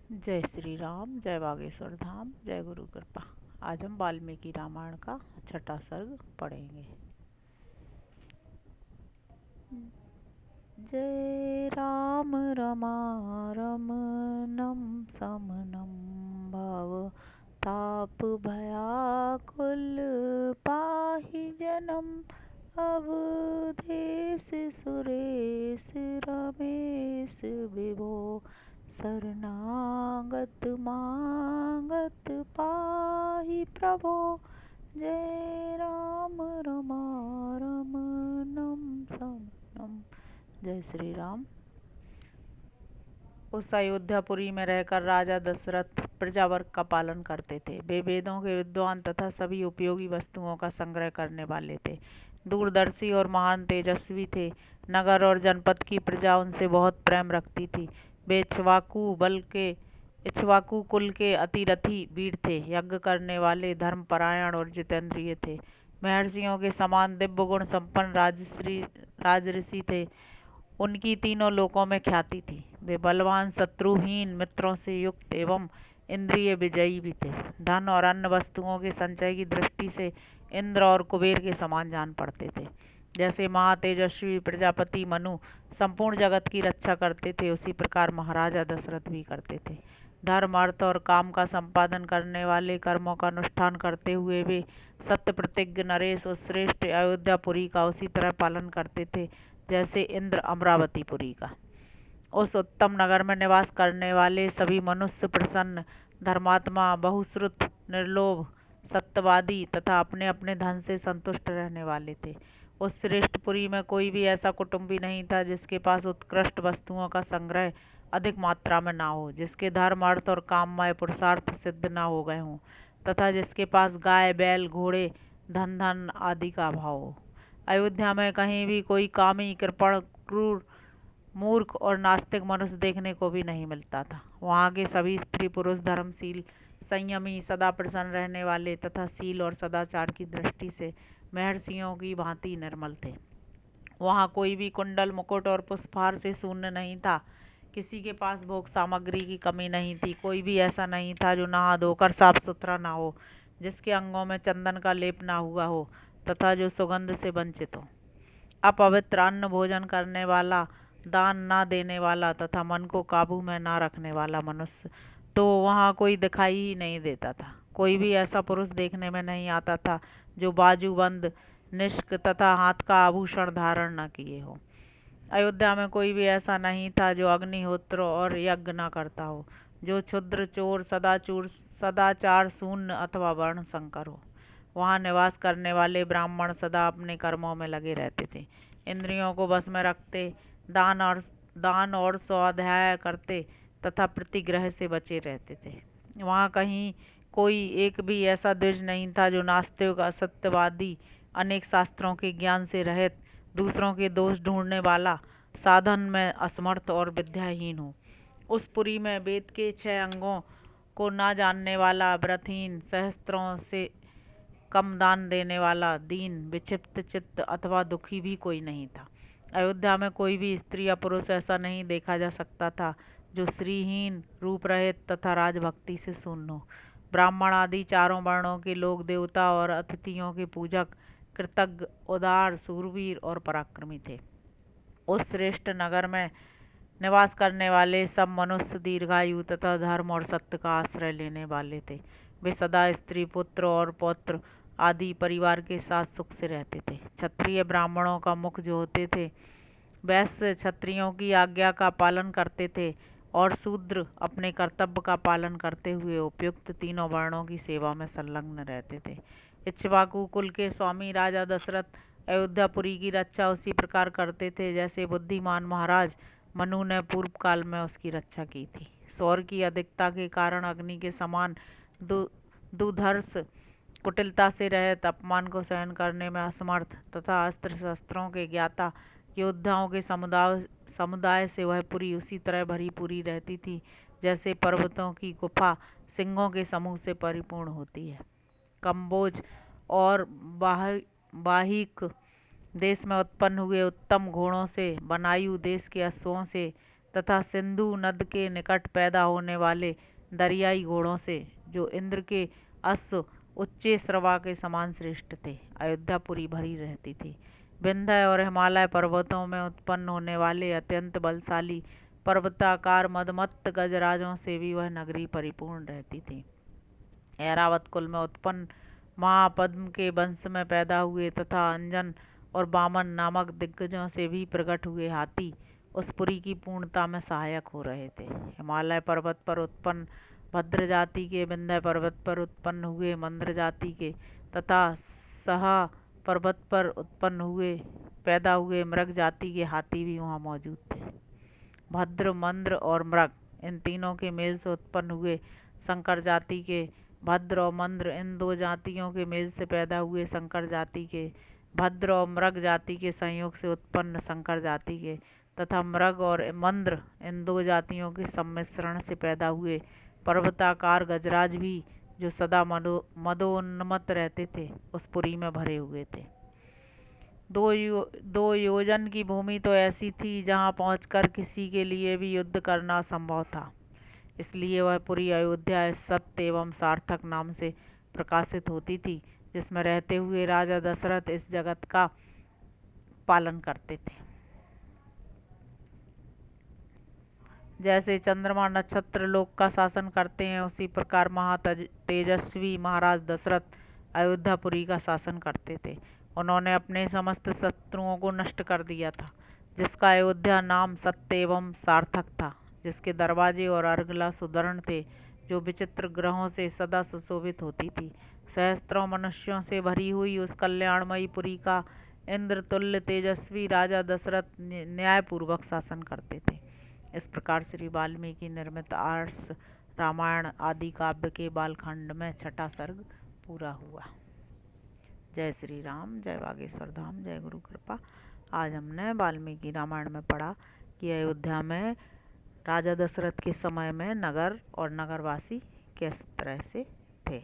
जय श्री राम, जय बागेश्वर धाम, जय गुरु कृपा। आज हम वाल्मीकि रामायण का छठा सर्ग पढ़ेंगे। जय राम रमारमणं समनं भव ताप भयाकुल पाहि जनम अवधेश सुरेश रमेश विभो शरणागत मागत पाहि प्रभो। जय राम रमारमणं समनं। जय श्री राम। उस अयोध्यापुरी में रहकर राजा दशरथ प्रजावर्ग का पालन करते थे। वे वेदों के विद्वान तथा सभी उपयोगी वस्तुओं का संग्रह करने वाले थे। दूरदर्शी और महान तेजस्वी थे। नगर और जनपद की प्रजा उनसे बहुत प्रेम रखती थी। वे इक्ष्वाकु कुल के अतिरथी वीर थे। यज्ञ करने वाले, धर्मपरायण और जितेंद्रिय थे। महर्षियों के समान दिव्य गुण संपन्न राजऋषि थे। उनकी तीनों लोकों में ख्याति थी। वे बलवान, शत्रुहीन, मित्रों से युक्त एवं इंद्रिय विजयी भी थे। धन और अन्य वस्तुओं के संचय की दृष्टि से इंद्र और कुबेर के समान जान पड़ते थे। जैसे महातेजस्वी प्रजापति मनु संपूर्ण जगत की रक्षा करते थे, उसी प्रकार महाराजा दशरथ भी करते थे। धर्म, अर्थ और काम का संपादन करने वाले, कर्मों का अनुष्ठान करते हुए वे सत्य प्रतिज्ञ नरेश उस श्रेष्ठ अयोध्यापुरी का उसी तरह पालन करते थे जैसे इंद्र अमरावतीपुरी का। उस उत्तम नगर में निवास करने वाले सभी मनुष्य प्रसन्न, धर्मात्मा, बहुश्रुत, निर्लोभ, सत्यवादी तथा अपने अपने धन से संतुष्ट रहने वाले थे। उस श्रेष्ठ पुरी में कोई भी ऐसा कुटुंबी नहीं था जिसके पास उत्कृष्ट वस्तुओं का संग्रह अधिक मात्रा में ना हो, जिसके धर्म, अर्थ और काममय पुरुषार्थ सिद्ध ना हो गए हों, तथा जिसके पास गाय, बैल, घोड़े, धन आदि का अभाव हो। अयोध्या में कहीं भी कोई कामी, कृपण, क्रूर, मूर्ख और नास्तिक मनुष्य देखने को भी नहीं मिलता था। वहाँ के सभी स्त्री पुरुष धर्मशील, संयमी, सदा प्रसन्न रहने वाले तथा शील और सदाचार की दृष्टि से महर्षियों की भांति निर्मल थे। वहाँ कोई भी कुंडल, मुकुट और पुष्पहार से शून्य नहीं था। किसी के पास भोग सामग्री की कमी नहीं थी। कोई भी ऐसा नहीं था जो नहा धोकर साफ सुथरा ना हो, जिसके अंगों में चंदन का लेप ना हुआ हो तथा जो सुगंध से वंचित हो। अपवित्र अन्न भोजन करने वाला, दान ना देने वाला तथा मन को काबू में ना रखने वाला मनुष्य तो वहाँ कोई दिखाई ही नहीं देता था। कोई भी ऐसा पुरुष देखने में नहीं आता था जो बाजूबंद, निष्क तथा हाथ का आभूषण धारण न किए हो। अयोध्या में कोई भी ऐसा नहीं था जो अग्निहोत्र और यज्ञ न करता हो, जो क्षुद्र, चोर, सदाचार शून्य अथवा वर्ण संकर हो। वहाँ निवास करने वाले ब्राह्मण सदा अपने कर्मों में लगे रहते थे, इंद्रियों को बस में रखते, दान और स्वाध्याय करते तथा प्रतिग्रह से बचे रहते थे। वहाँ कहीं कोई एक भी ऐसा द्विज नहीं था जो नास्तिक, असत्यवादी, अनेक शास्त्रों के ज्ञान से रहित, दूसरों के दोष ढूंढने वाला, साधन में असमर्थ और विद्याहीन हो। उस पुरी में वेद के 6 अंगों को ना जानने वाला, व्रतहीन, सहस्त्रों से कम दान देने वाला, दीन, विक्षिप्त चित्त अथवा दुखी भी कोई नहीं था। अयोध्या में कोई भी स्त्री या पुरुष ऐसा नहीं देखा जा सकता था जो श्रीहीन, रूप रहित तथा राजभक्ति से शून्य हो। ब्राह्मण आदि चारों वर्णों के लोग देवता और अतिथियों के पूजक, कृतज्ञ, उदार, सूरवीर और पराक्रमी थे। उस श्रेष्ठ नगर में निवास करने वाले सब मनुष्य दीर्घायु तथा धर्म और सत्य का आश्रय लेने वाले थे। वे सदा स्त्री, पुत्र और पौत्र आदि परिवार के साथ सुख से रहते थे। क्षत्रिय ब्राह्मणों का मुख जो होते थे, वैश्य क्षत्रियों की आज्ञा का पालन करते थे और शूद्र अपने कर्तव्य का पालन करते हुए उपयुक्त तीनों वर्णों की सेवा में संलग्न रहते थे। इक्ष्वाकु कुल के स्वामी राजा दशरथ अयोध्यापुरी की रक्षा उसी प्रकार करते थे जैसे बुद्धिमान महाराज मनु ने पूर्व काल में उसकी रक्षा की थी। सौर की अधिकता के कारण अग्नि के समान दुधर्ष, कुटिलता से रहित, अपमान को सहन करने में असमर्थ तथा अस्त्र शस्त्रों के ज्ञाता योद्धाओं के समुदाय से वह पुरी उसी तरह भरी पूरी रहती थी जैसे पर्वतों की गुफा सिंहों के समूह से परिपूर्ण होती है। कंबोज और बाहिक देश में उत्पन्न हुए उत्तम घोड़ों से, बनायु देश के अश्वों से, तथा सिंधु नद के निकट पैदा होने वाले दरियाई घोड़ों से, जो इंद्र के अश्व उच्चे श्रवा के समान श्रेष्ठ थे, अयोध्यापुरी भरी रहती थी। विंध्य और हिमालय पर्वतों में उत्पन्न होने वाले अत्यंत बलशाली पर्वताकार मदमत्त गजराजों से भी वह नगरी परिपूर्ण रहती थी। ऐरावत कुल में उत्पन्न महापद्म के वंश में पैदा हुए तथा अंजन और वामन नामक दिग्गजों से भी प्रकट हुए हाथी उस पुरी की पूर्णता में सहायक हो रहे थे। हिमालय पर्वत पर उत्पन्न भद्र जाति के, विंध्य पर्वत पर उत्पन्न हुए मंद्र जाति के तथा सहा पर्वत पर उत्पन्न हुए पैदा हुए मृग जाति के हाथी भी वहाँ मौजूद थे। भद्र, मंद्र और मृग इन तीनों के मेल से उत्पन्न हुए शंकर जाति के, भद्र और मंद्र इन दो जातियों के मेल से पैदा हुए शंकर जाति के, भद्र और मृग जाति के संयोग से उत्पन्न शंकर जाति के तथा मृग और मंद्र इन दो जातियों के सम्मिश्रण से पैदा हुए पर्वताकार गजराज भी, जो सदा मदोन्मत्त रहते थे, उस पुरी में भरे हुए थे। दो योजन की भूमि तो ऐसी थी जहाँ पहुंचकर किसी के लिए भी युद्ध करना असंभव था। इसलिए वह पुरी अयोध्या इस सत्य एवं सार्थक नाम से प्रकाशित होती थी, जिसमें रहते हुए राजा दशरथ इस जगत का पालन करते थे। जैसे चंद्रमा नक्षत्र लोक का शासन करते हैं, उसी प्रकार महातेजस्वी महाराज दशरथ अयोध्यापुरी का शासन करते थे। उन्होंने अपने समस्त शत्रुओं को नष्ट कर दिया था, जिसका अयोध्या नाम सत्य एवं सार्थक था, जिसके दरवाजे और अर्गला सुदृढ़ थे, जो विचित्र ग्रहों से सदा सुशोभित होती थी। सहस्त्रों मनुष्यों से भरी हुई उस कल्याणमयी पुरी का इंद्र तुल्य तेजस्वी राजा दशरथ न्यायपूर्वक शासन करते थे। इस प्रकार श्री वाल्मीकि निर्मित आर्ष रामायण आदि काव्य के बालखंड में छठा सर्ग पूरा हुआ। जय श्री राम, जय बागेश्वर धाम, जय गुरु कृपा। आज हमने वाल्मीकि रामायण में पढ़ा कि अयोध्या में राजा दशरथ के समय में नगर और नगरवासी किस तरह से थे।